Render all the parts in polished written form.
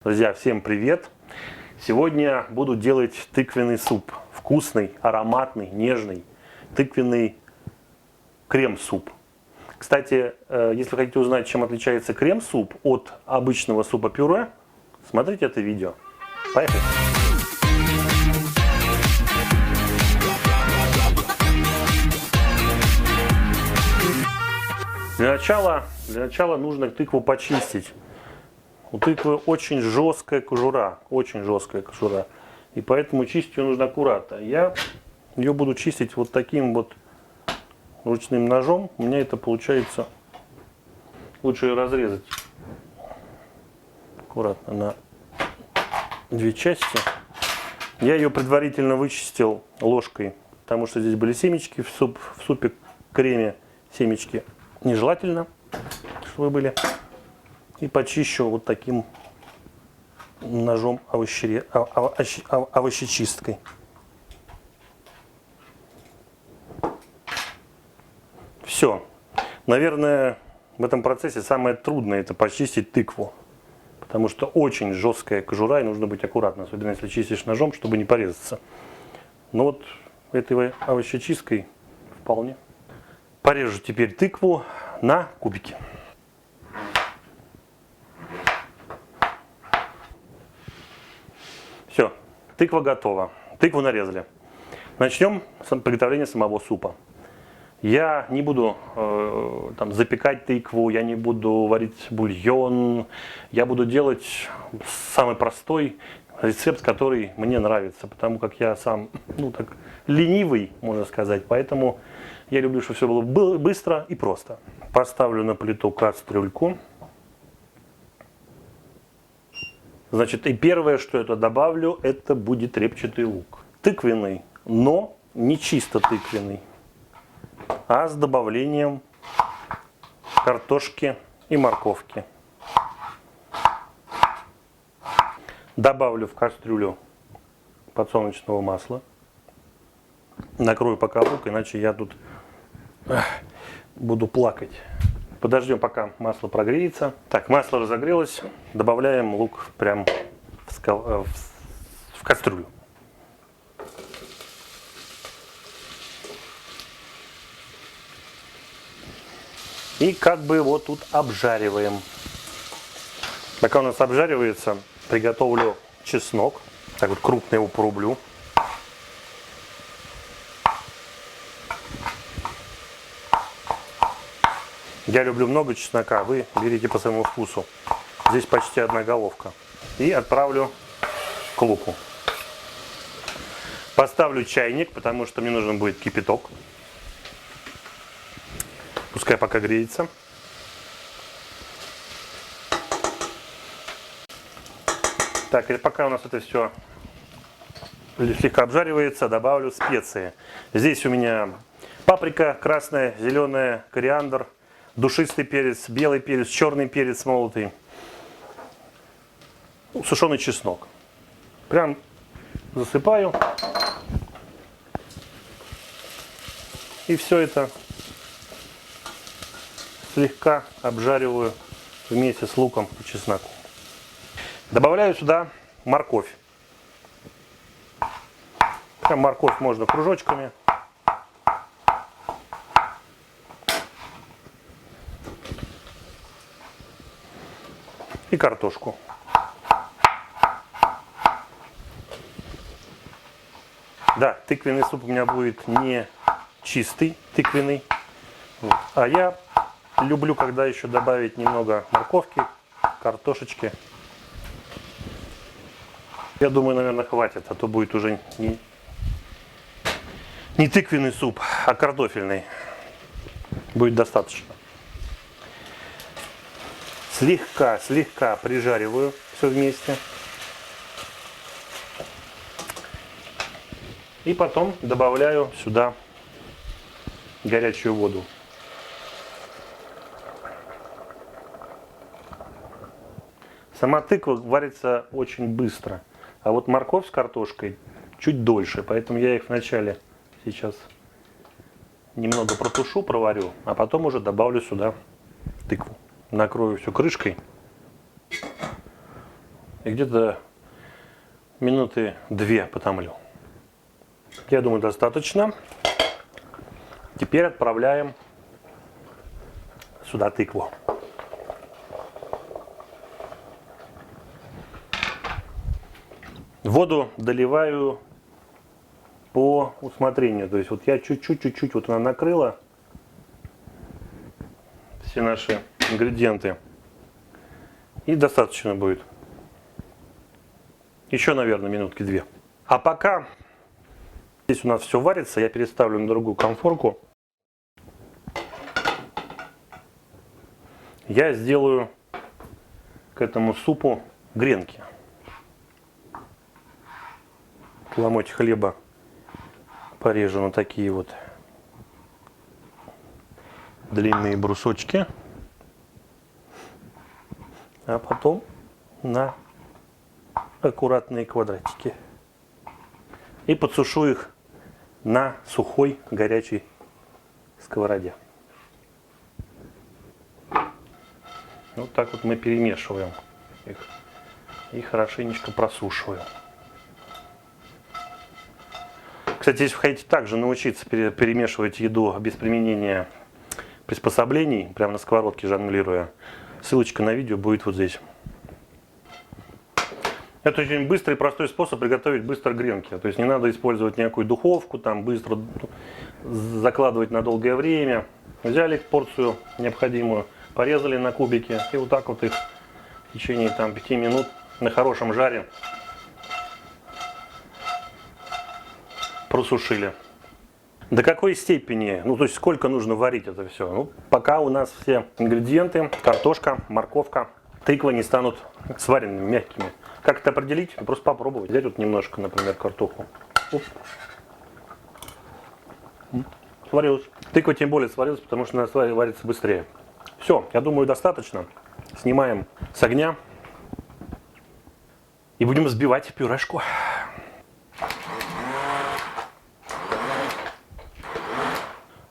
Друзья, всем привет! Сегодня буду делать тыквенный суп. Вкусный, ароматный, нежный тыквенный крем-суп. Кстати, если хотите узнать, чем отличается крем-суп от обычного супа-пюре, смотрите это видео. Поехали! Для начала нужно тыкву почистить. У тыквы очень жесткая кожура, и поэтому чистить ее нужно аккуратно. Я ее буду чистить вот таким вот ручным ножом. У меня это получается, лучше ее разрезать аккуратно на две части. Я ее предварительно вычистил ложкой, потому что здесь были семечки в супе креме, семечки нежелательно, чтобы были. И почищу вот таким ножом овощечисткой. Все. Наверное, в этом процессе самое трудное — это почистить тыкву. Потому что очень жесткая кожура, и нужно быть аккуратным, особенно если чистишь ножом, чтобы не порезаться. Но вот этой овощечисткой вполне. Порежу теперь тыкву на кубики. Все, тыква готова. Тыкву нарезали. Начнем с приготовления самого супа. Я не буду запекать тыкву, я не буду варить бульон. Я буду делать самый простой рецепт, который мне нравится, потому как я сам так ленивый, можно сказать. Поэтому я люблю, чтобы все было быстро и просто. Поставлю на плиту кастрюльку. Значит, и первое, что я добавлю, это будет репчатый лук. Тыквенный, но не чисто тыквенный, а с добавлением картошки и морковки. Добавлю в кастрюлю подсолнечного масла. Накрою пока лук, иначе я тут буду плакать. Подождем, пока масло прогреется. Так, масло разогрелось. Добавляем лук прям в кастрюлю. И как бы вот тут обжариваем. Пока у нас обжаривается, приготовлю чеснок. Так вот крупно его порублю. Я люблю много чеснока, вы берите по своему вкусу. Здесь почти одна головка. И отправлю к луку. Поставлю чайник, потому что мне нужен будет кипяток. Пускай пока греется. Так, и пока у нас это все слегка обжаривается, добавлю специи. Здесь у меня паприка красная, зеленая, кориандр, душистый перец, белый перец, черный перец молотый, сушеный чеснок. Прям засыпаю. И все это слегка обжариваю вместе с луком и чесноком. Добавляю сюда морковь. Прям морковь можно кружочками. И картошку. Да, тыквенный суп у меня будет не чистый тыквенный. Вот. А я люблю, когда еще добавить немного морковки, картошечки. Я думаю, наверное, хватит, а то будет уже не тыквенный суп, а картофельный. Будет достаточно. Слегка прижариваю все вместе. И потом добавляю сюда горячую воду. Сама тыква варится очень быстро, а вот морковь с картошкой чуть дольше, поэтому я их вначале сейчас немного протушу, проварю, а потом уже добавлю сюда тыкву. Накрою все крышкой и где-то минуты 2 потомлю. Я думаю, достаточно. Теперь отправляем сюда тыкву. Воду доливаю по усмотрению. То есть вот я чуть-чуть, вот она накрыла все наши ингредиенты. И достаточно будет. Еще, наверное, минутки 2. А пока здесь у нас все варится, я переставлю на другую конфорку. Я сделаю к этому супу гренки. Ломоть хлеба порежу на такие вот длинные брусочки, а потом на аккуратные квадратики. И подсушу их на сухой горячей сковороде. Вот так вот мы перемешиваем их и хорошенечко просушиваем. Кстати, если вы хотите также научиться перемешивать еду без применения приспособлений, прямо на сковородке жонглируя, ссылочка на видео будет вот здесь. Это очень быстрый и простой способ приготовить быстро гренки. То есть не надо использовать никакую духовку, там быстро закладывать на долгое время. Взяли порцию необходимую, порезали на кубики и вот так вот их в течение 5 минут на хорошем жаре просушили. До какой степени, то есть сколько нужно варить это все? Пока у нас все ингредиенты, картошка, морковка, тыква не станут сваренными, мягкими. Как это определить? Просто попробовать. Взять вот немножко, например, картоху. Сварилась. Тыква тем более сварилась, потому что она варится быстрее. Все, я думаю, достаточно. Снимаем с огня и будем взбивать пюрешку.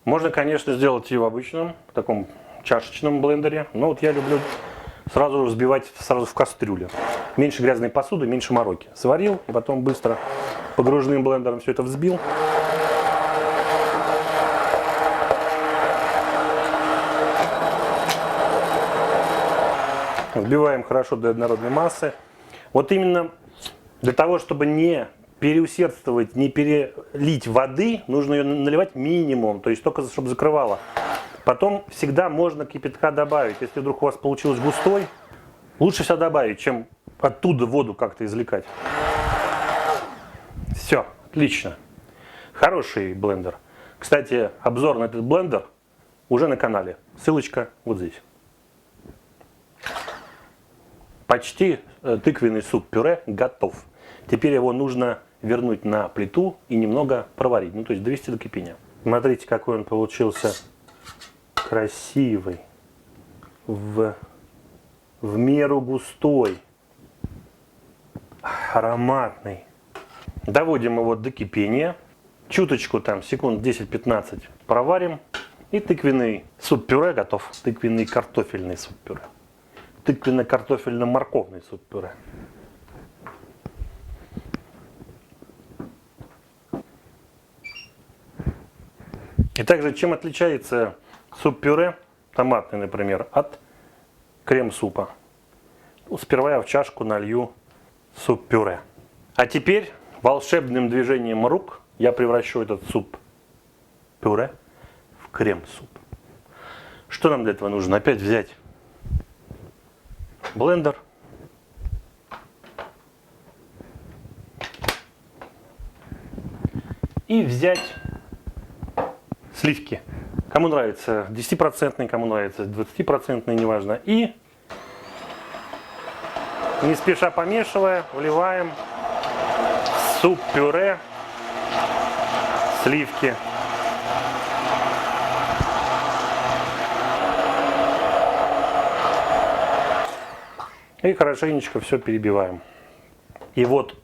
Можно, конечно, сделать и в обычном, в таком чашечном блендере. Но вот я люблю сразу взбивать в кастрюле. Меньше грязной посуды, меньше мороки. Сварил и потом быстро погружным блендером все это взбил. Взбиваем хорошо до однородной массы. Вот именно для того, чтобы не переусердствовать, не перелить воды, нужно ее наливать минимум, то есть только чтобы закрывало. Потом всегда можно кипятка добавить. Если вдруг у вас получилось густой, лучше всегда добавить, чем оттуда воду как-то извлекать. Все, отлично. Хороший блендер. Кстати, обзор на этот блендер уже на канале. Ссылочка вот здесь. Почти тыквенный суп-пюре готов. Теперь его нужно вернуть на плиту и немного проварить, то есть довести до кипения. Смотрите, какой он получился красивый, в меру густой, ароматный. Доводим его до кипения, чуточку секунд 10-15 проварим, и тыквенный суп-пюре готов. Тыквенный картофельный суп-пюре. Тыквенно-картофельно-морковный суп-пюре. И также, чем отличается суп-пюре, томатный, например, от крем-супа? Сперва я в чашку налью суп-пюре. А теперь волшебным движением рук я превращу этот суп-пюре в крем-суп. Что нам для этого нужно? Опять взять блендер. И взять сливки. Кому нравится 10%, кому нравится 20%, неважно. И не спеша помешивая, вливаем в суп-пюре сливки. И хорошенечко все перебиваем. И вот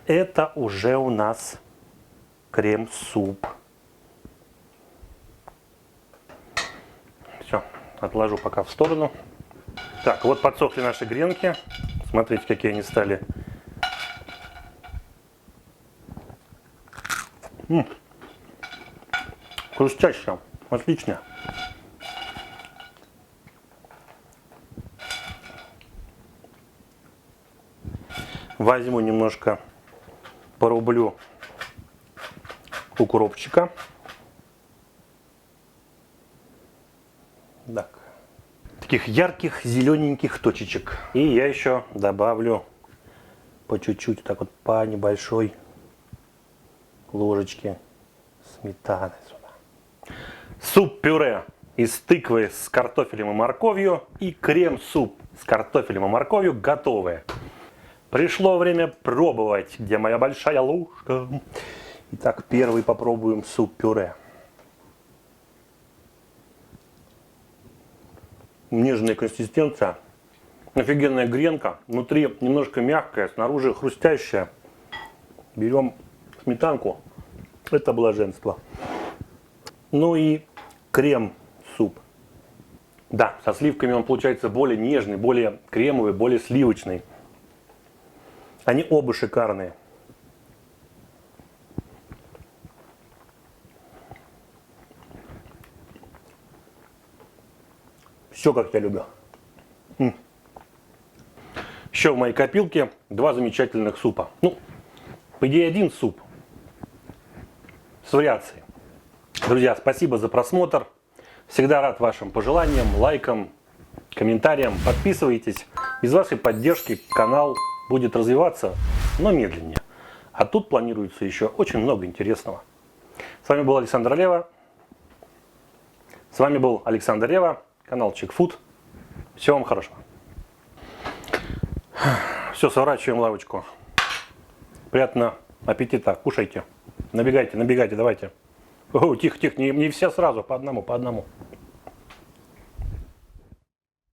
это уже у нас крем-суп. Все, отложу пока в сторону. Так, вот подсохли наши гренки. Смотрите, какие они стали. Хрустяще. Отлично. Возьму немножко, порублю укропчика. Так. Таких ярких зелененьких точечек. И я еще добавлю по чуть-чуть, так вот по небольшой ложечке сметаны сюда. Суп-пюре из тыквы с картофелем и морковью и крем-суп с картофелем и морковью готовы. Пришло время пробовать. Где моя большая ложка? Итак, первый попробуем суп-пюре. Нежная консистенция. Офигенная гренка. Внутри немножко мягкая, снаружи хрустящая. Берем сметанку. Это блаженство. Ну и крем-суп. Да, со сливками он получается более нежный, более кремовый, более сливочный. Они оба шикарные. Все, как я люблю. Еще в моей копилке два замечательных супа. Ну, по идее, один суп с вариацией. Друзья, спасибо за просмотр. Всегда рад вашим пожеланиям, лайкам, комментариям. Подписывайтесь. Без вашей поддержки канал будет развиваться, но медленнее. А тут планируется еще очень много интересного. С вами был Александр Ревва. С вами был Александр Ревва, канал Чикфуд. Всего вам хорошего. Все, сворачиваем лавочку. Приятного аппетита. Кушайте. Набегайте, набегайте, давайте. Тихо, тихо, не все сразу, по одному, по одному.